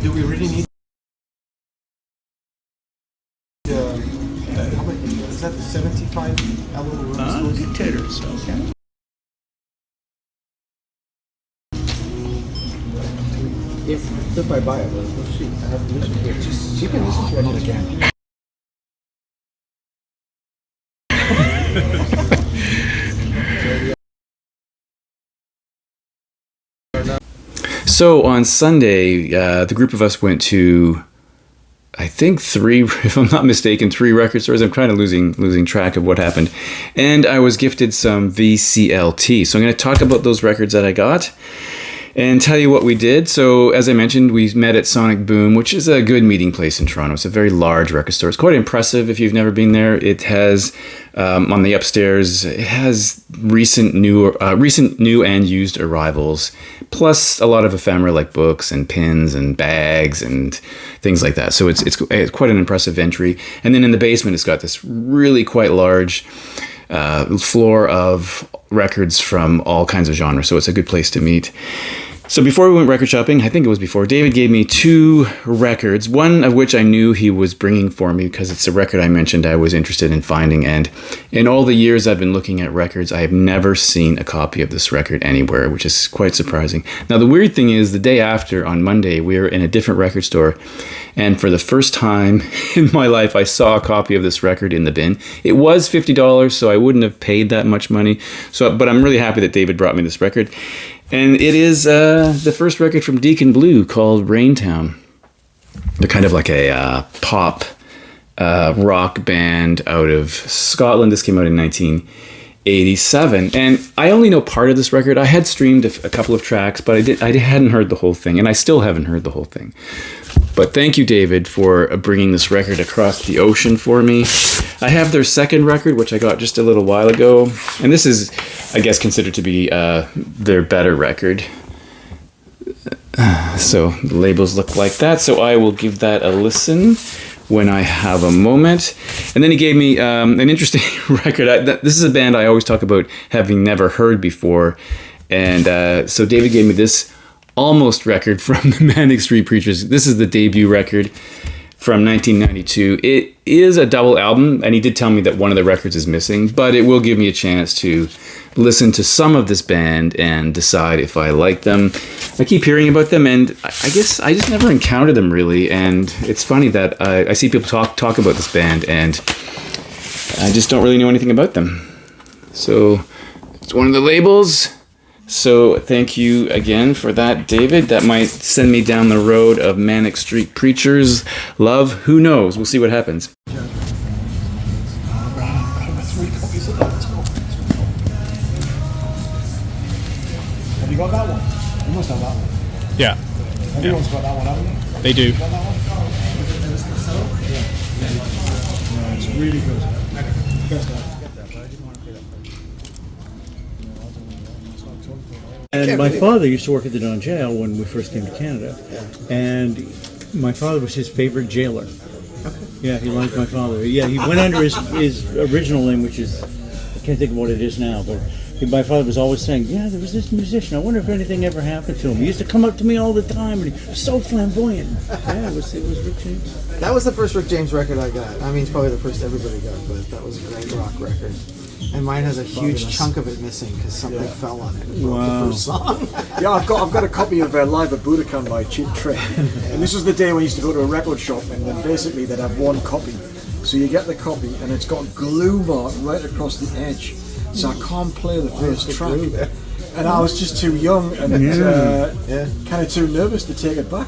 Do we really need? How much, is that the 75 album? Good taters. Okay. If I buy it, let's see. I have to listen to it. You can listen to it another again. So on Sunday, the group of us went to, I think three, if I'm not mistaken, three record stores. I'm kind of losing track of what happened. And I was gifted some VCLT. So I'm going to talk about those records that I got and tell you what we did. So as I mentioned, we met at Sonic Boom, which is a good meeting place in Toronto. It's a very large record store. It's quite impressive if you've never been there. It has, on the upstairs, it has recent new and used arrivals, plus a lot of ephemera like books and pins and bags and things like that. So it's quite an impressive entry. And then in the basement, it's got this really quite large floor of records from all kinds of genres. So it's a good place to meet. So before we went record shopping, I think it was before, David gave me two records, one of which I knew he was bringing for me because it's a record I mentioned I was interested in finding. And in all the years I've been looking at records, I have never seen a copy of this record anywhere, which is quite surprising. Now, the weird thing is the day after, on Monday, we were in a different record store. And for the first time in my life, I saw a copy of this record in the bin. It was $50, so I wouldn't have paid that much money. But I'm really happy that David brought me this record. And it is the first record from Deacon Blue called Raintown. They're kind of like a pop rock band out of Scotland. This came out in 1987. And I only know part of this record. I had streamed a couple of tracks, but I hadn't heard the whole thing. And I still haven't heard the whole thing. But thank you, David, for bringing this record across the ocean for me. I have their second record, which I got just a little while ago. And this is, I guess, considered to be their better record. So the labels look like that. So I will give that a listen when I have a moment. And then he gave me an interesting record. This is a band I always talk about having never heard before. And so David gave me this almost record from the Manic Street Preachers. This is the debut record from 1992. It is a double album, and he did tell me that one of the records is missing, but it will give me a chance to listen to some of this band and decide if I like them. I keep hearing about them, and I guess I just never encountered them really, and it's funny that I see people talk about this band, and I just don't really know anything about them. So it's one of the labels. So thank you again for that, David. That might send me down the road of Manic Street Preachers love. Who knows? We'll see what happens. Have you got that one? You must have that one. Yeah. Everyone's got that one, haven't they? They do. You got that one? Yeah. It's really good. Best ever. And my father used to work at the Don Jail when we first came to Canada, and my father was his favorite jailer. Yeah, he liked my father. Yeah, he went under his original name, which is, I can't think of what it is now, but my father was always saying, yeah, there was this musician, I wonder if anything ever happened to him. He used to come up to me all the time, and he was so flamboyant. Yeah, it was Rick James. That was the first Rick James record I got. I mean, it's probably the first everybody got, but that was a great rock record. And mine has a huge chunk of it missing because something fell on it. Wow. The first song. Yeah, I've got a copy of Live at Budokan by Cheap Trick, and this was the day when I used to go to a record shop, and then basically they'd have one copy. So you get the copy, and it's got glue mark right across the edge, so I can't play the first track. And I was just too young and kind of too nervous to take it back.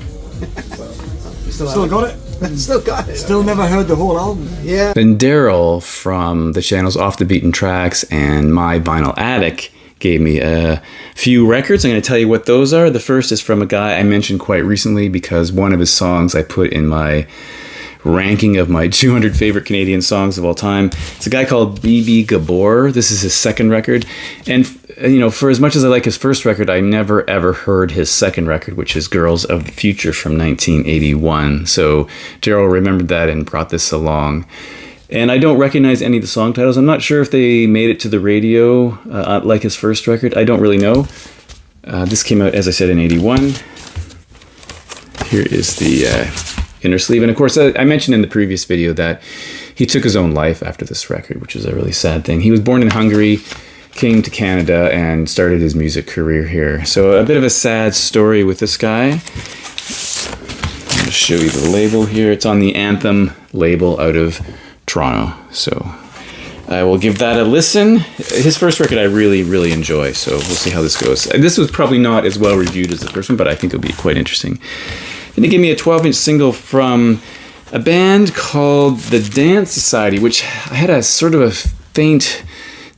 Still got it. Still got it. Still never heard the whole album. Yeah. Then Daryl from the channels Off the Beaten Tracks and My Vinyl Attic gave me a few records. I'm going to tell you what those are. The first is from a guy I mentioned quite recently because one of his songs I put in my ranking of my 200 favorite Canadian songs of all time. It's a guy called B.B. Gabor. This is his second record. And, you know, for as much as I like his first record, I never ever heard his second record, which is Girls of the Future from 1981. So Daryl remembered that and brought this along. And I don't recognize any of the song titles. I'm not sure if they made it to the radio like his first record. I don't really know. This came out, as I said, in 81. here is the inner sleeve. And of course, I mentioned in the previous video that he took his own life after this record, which is a really sad thing. He was born in Hungary, came to Canada, and started his music career here. So a bit of a sad story with this guy. I'm going to show you the label here. It's on the Anthem label out of Toronto. So I will give that a listen. His first record I really, really enjoy, so we'll see how this goes. This was probably not as well reviewed as the first one, but I think it'll be quite interesting. And he gave me a 12-inch single from a band called The Dance Society, which I had a sort of a faint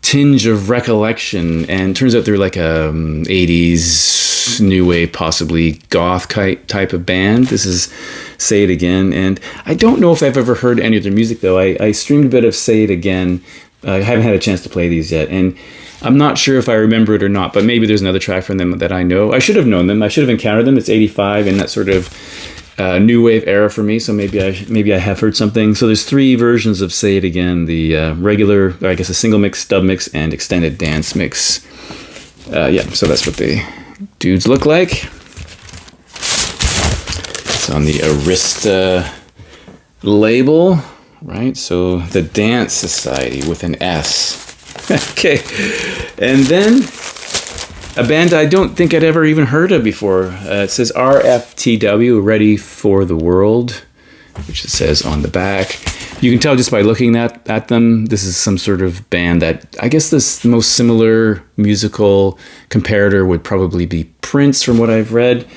tinge of recollection, and turns out they're like a 80s new wave, possibly goth type of band. This is Say It Again, and I don't know if I've ever heard any of their music though. I streamed a bit of Say It Again. I haven't had a chance to play these yet, and I'm not sure if I remember it or not, but maybe there's another track from them that I know. I should have known them. I should have encountered them. It's 85 in that sort of new wave era for me, so maybe I have heard something. So there's 3 versions of Say It Again: the regular, or I guess a single mix, dub mix, and extended dance mix. Yeah, so that's what the dudes look like. It's on the Arista label, right? So the Dance Society with an S. Okay, and then a band I don't think I'd ever even heard of before. It says RFTW, Ready for the World, which it says on the back. You can tell just by looking at them, this is some sort of band that, I guess the most similar musical comparator would probably be Prince from what I've read.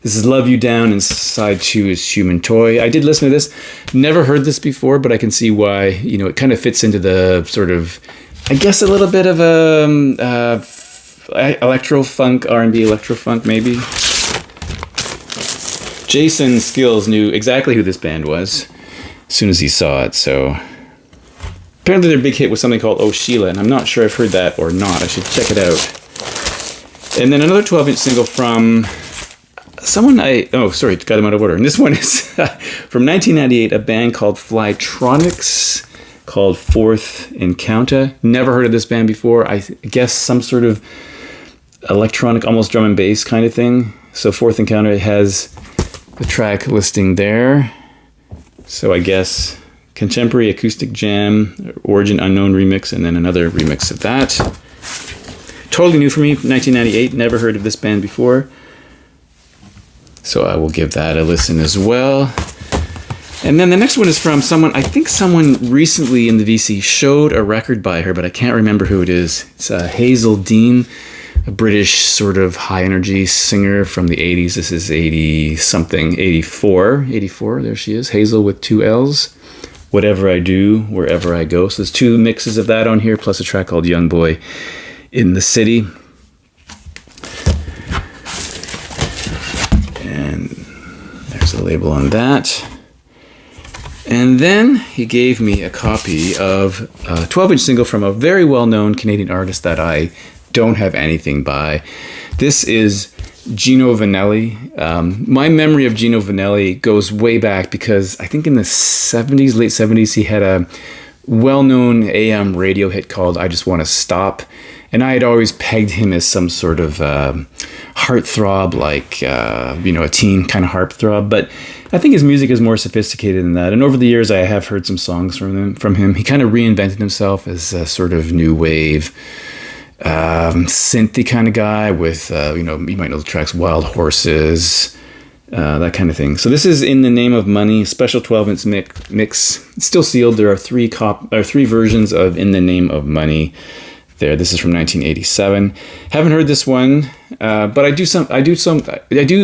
This is Love You Down, and side 2 is Human Toy. I did listen to this, never heard this before, but I can see why, you know, it kind of fits into the sort of, I guess, a little bit of a electro-funk, R&B electro-funk maybe. Jason Skills knew exactly who this band was as soon as he saw it, so apparently their big hit was something called Oh Sheila, and I'm not sure I've heard that or not. I should check it out. And then another 12-inch single from someone got them out of order. And this one is from 1998, a band called Flytronics, called Fourth Encounter. Never heard of this band before. I guess some sort of electronic, almost drum and bass kind of thing. So Fourth Encounter has the track listing there. So I guess Contemporary Acoustic Jam, Origin Unknown remix, and then another remix of that. Totally new for me, 1998. Never heard of this band before. So I will give that a listen as well. And then the next one is from someone recently in the VC showed a record by her, but I can't remember who it is. It's Hazel Dean, a British sort of high energy singer from the 80s. This is 84, there she is. Hazel with 2 L's. Whatever I Do, Wherever I Go. So there's 2 mixes of that on here, plus a track called Young Boy in the City. And there's a label on that. And then he gave me a copy of a 12-inch single from a very well-known Canadian artist that I don't have anything by. This is Gino Vanelli. My memory of Gino Vanelli goes way back because I think in the 70s, late 70s, he had a well-known AM radio hit called I Just Want to Stop. And I had always pegged him as some sort of heartthrob, like, a teen kind of heartthrob. But I think his music is more sophisticated than that. And over the years, I have heard some songs from him. He kind of reinvented himself as a sort of new wave, synthy kind of guy with, you might know the tracks Wild Horses, that kind of thing. So this is In the Name of Money, special 12-inch mix. It's still sealed. There are 3 versions of In the Name of Money. There, this is from 1987. Haven't heard this one, but I do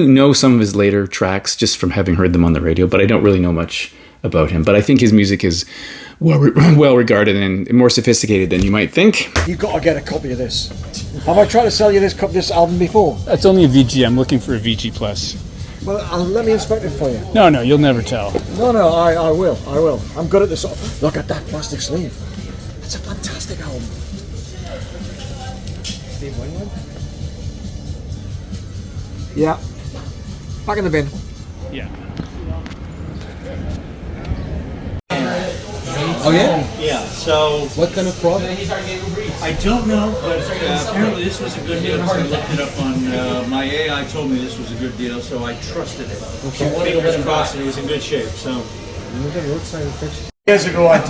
know some of his later tracks just from having heard them on the radio. But I don't really know much about him. But I think his music is well regarded and more sophisticated than you might think. You've got to get a copy of this. Have I tried to sell you this album before? It's only a VG. I'm looking for a VG plus. Well, let me inspect it for you. No, you'll never tell. No, I will. I'm good at this. Look at that plastic sleeve. It's a fantastic album. Yeah. Back in the bin. Yeah. Oh yeah? Yeah, so What kind of crop? I don't know, but apparently this was a good deal. So I looked it up on my AI told me this was a good deal, so I trusted it. Fingers crossed it was in good shape. So Years ago I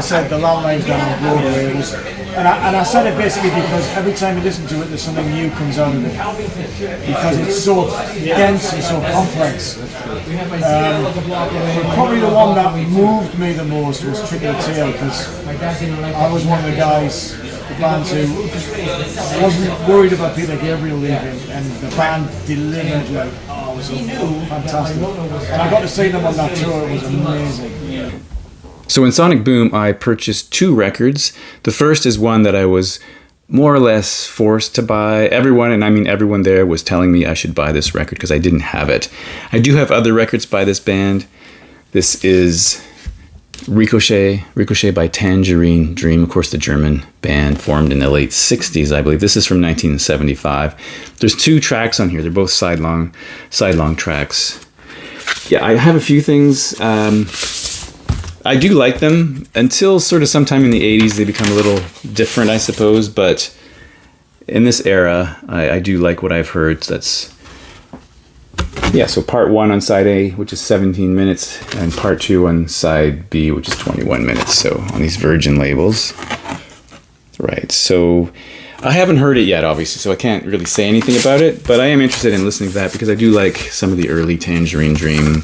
said the landline's down the road where it was, and I said it basically because every time you listen to it there's something new comes out of it because it's so dense and so complex. Probably the one that moved me the most was Tricky Tail because I was one of the guys, the bands who wasn't worried about Peter Gabriel leaving, and the band delivered like, oh, it was fantastic. And I got to see them on that tour, it was amazing. So in Sonic Boom, I purchased 2 records. The first is one that I was more or less forced to buy. Everyone, and I mean everyone there, was telling me I should buy this record because I didn't have it. I do have other records by this band. This is Ricochet by Tangerine Dream, of course the German band formed in the late 60s, I believe. This is from 1975. There's 2 tracks on here. They're both sidelong tracks. Yeah, I have a few things. I do like them until sort of sometime in the 80s they become a little different, I suppose, but in this era I do like what I've heard. So part 1 on side A, which is 17 minutes, and part 2 on side B, which is 21 minutes, so on these Virgin labels. Right, so I haven't heard it yet, obviously, so I can't really say anything about it, but I am interested in listening to that because I do like some of the early Tangerine Dream.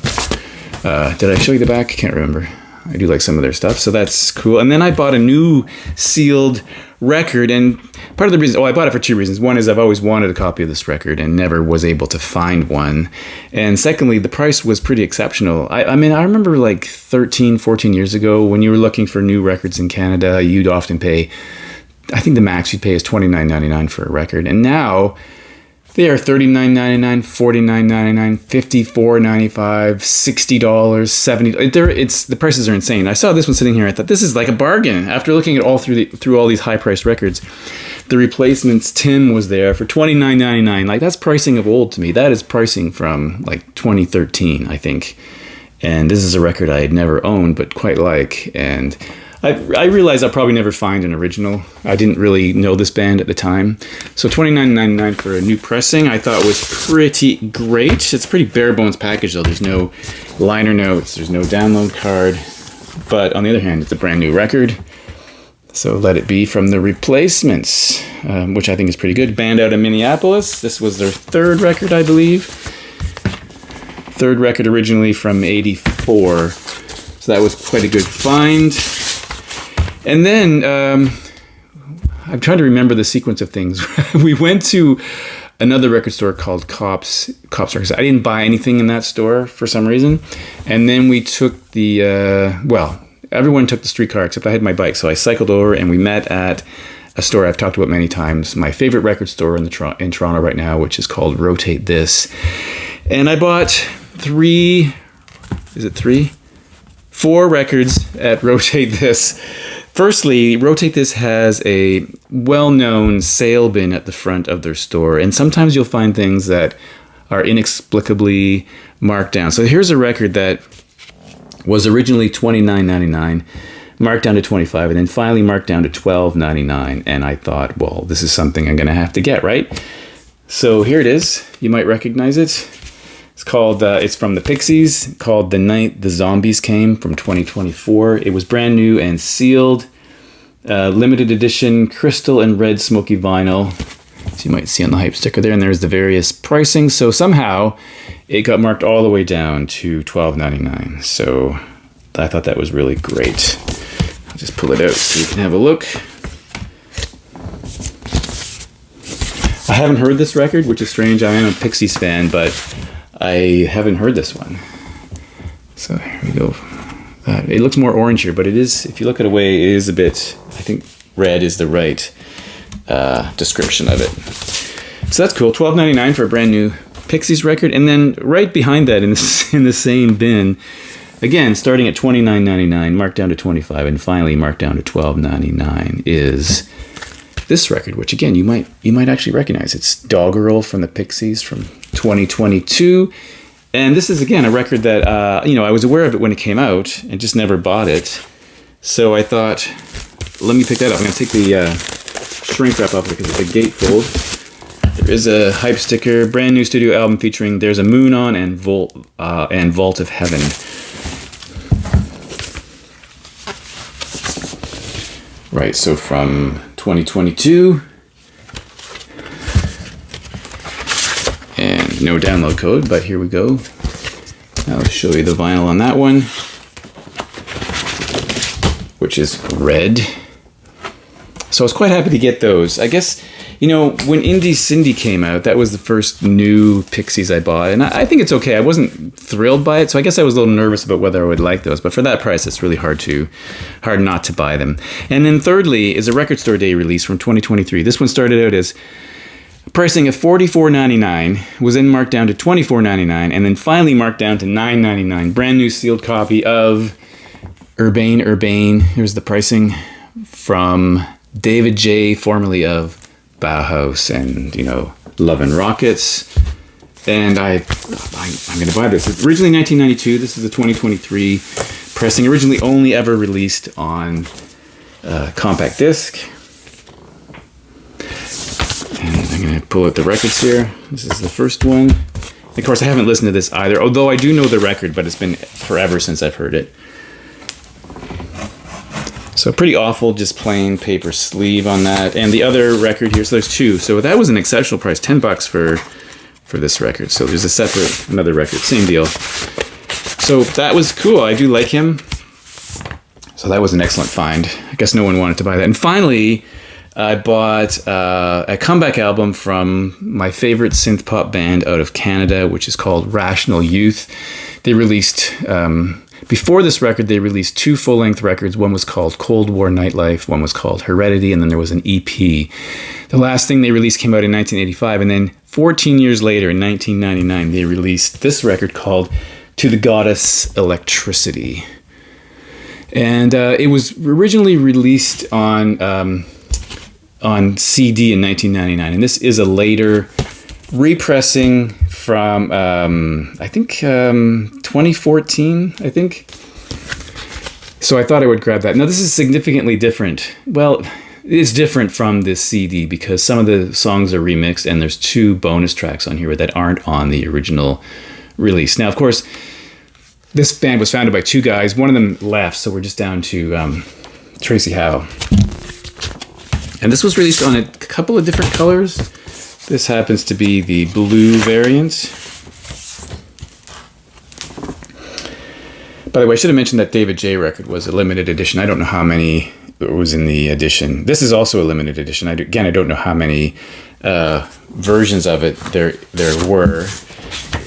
Did I show you the back? I can't remember. I do like some of their stuff, so that's cool. And then I bought a new sealed record, and part of the reason, I bought it for 2 reasons. One is I've always wanted a copy of this record and never was able to find one. And secondly, the price was pretty exceptional. I mean, I remember like 13, 14 years ago when you were looking for new records in Canada, you'd often pay, I think the max you'd pay is $29.99 for a record. And now they are $39.99, $49.99, $54.95, $60, $70. The prices are insane. I saw this one sitting here. I thought this is like a bargain. After looking at through all these high-priced records, the Replacements Tim was there for $29.99. Like, that's pricing of old to me. That is pricing from like 2013, I think. And this is a record I had never owned but quite like. And I realized I'll probably never find an original. I didn't really know this band at the time. So $29.99 for a new pressing I thought was pretty great. It's a pretty bare bones package though. There's no liner notes, there's no download card. But on the other hand, it's a brand new record. So Let It Be from the Replacements, which I think is pretty good. Band out of Minneapolis. This was their 3rd record, I believe. 3rd record originally from '84. So that was quite a good find. And then, I'm trying to remember the sequence of things. We went to another record store called Kops Records. I didn't buy anything in that store for some reason. And then we took everyone took the streetcar except I had my bike. So I cycled over and we met at a store I've talked about many times, my favorite record store in Toronto right now, which is called Rotate This. And I bought 4 records at Rotate This. Firstly, Rotate This has a well-known sale bin at the front of their store, and sometimes you'll find things that are inexplicably marked down. So here's a record that was originally $29.99, marked down to $25, and then finally marked down to $12.99, and I thought, well, this is something I'm going to have to get, right? So here it is. You might recognize it. It's called, it's from the Pixies, called The Night the Zombies Came from 2024. It was brand new and sealed, limited edition, crystal and red smoky vinyl. So you might see on the hype sticker there, and there's the various pricing. So somehow it got marked all the way down to $12.99. So I thought that was really great. I'll just pull it out so you can have a look. I haven't heard this record, which is strange. I am a Pixies fan, but I haven't heard this one. So here we go. It looks more orange here, but it is, if you look at it away, it is a bit, I think red is the right description of it. So that's cool. $12.99 for a brand new Pixies record. And then right behind that in the same bin, again, starting at $29.99, marked down to $25, and finally marked down to $12.99 is this record, which again, you might actually recognize. It's Doggerel from the Pixies from 2022. And this is, again, a record that, I was aware of it when it came out and just never bought it. So I thought, let me pick that up. I'm going to take the shrink wrap off because it's a gatefold. There is a hype sticker, brand new studio album featuring There's a Moon On and Vault of Heaven. Right, so from 2022. And no download code, but here we go. I'll show you the vinyl on that one, which is red. So I was quite happy to get those. I guess, you know, when Indie Cindy came out, that was the first new Pixies I bought, and I think it's okay. I wasn't thrilled by it, so I guess I was a little nervous about whether I would like those, but for that price, it's really hard not to buy them. And then thirdly is a Record Store Day release from 2023. This one started out as pricing of $44.99, was then marked down to $24.99, and then finally marked down to $9.99. Brand new sealed copy of Urbane. Here's the pricing from David J., formerly of Bauhaus and, you know, Love and Rockets. And I'm going to buy this. It's originally 1992. This is a 2023 pressing. Originally only ever released on compact disc. And I'm going to pull out the records here. This is the first one. Of course, I haven't listened to this either, although I do know the record, but it's been forever since I've heard it. So pretty awful, just plain paper sleeve on that. And the other record here, so there's two. So that was an exceptional price, $10 for this record. So there's a separate, another record, same deal. So that was cool. I do like him. So that was an excellent find. I guess no one wanted to buy that. And finally, I bought a comeback album from my favorite synth pop band out of Canada, which is called Rational Youth. They released, before this record, they released two full-length records. One was called Cold War Nightlife, one was called Heredity, and then there was an EP. The last thing they released came out in 1985, and then 14 years later, in 1999, they released this record called To the Goddess Electricity. And it was originally released on CD in 1999, and this is a later repressing from I think 2014, I think. So I thought I would grab that. Now this is significantly different. Well, it's different from this CD because some of the songs are remixed, and there's two bonus tracks on here that aren't on the original release. Now, of course, this band was founded by two guys. One of them left, so we're just down to Tracy Howe. And this was released on a couple of different colors. This happens to be the blue variant. By the way, I should have mentioned that David J. record was a limited edition. I don't know how many was in the edition. This is also a limited edition. I don't know how many versions of it there were.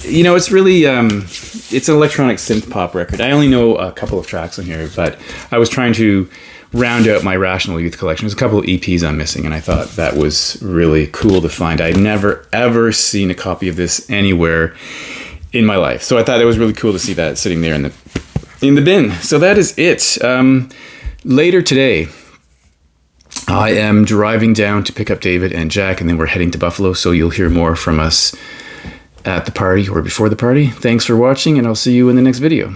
You know, it's really, it's an electronic synth pop record. I only know a couple of tracks on here, but I was trying to round out my Rational Youth collection. There's a couple of EPs I'm missing, and I thought that was really cool to find. I'd never, ever seen a copy of this anywhere in my life. So I thought it was really cool to see that sitting there in the bin. So that is it. Later today, I am driving down to pick up David and Jack, and then we're heading to Buffalo, so you'll hear more from us at the party or before the party. Thanks for watching, and I'll see you in the next video.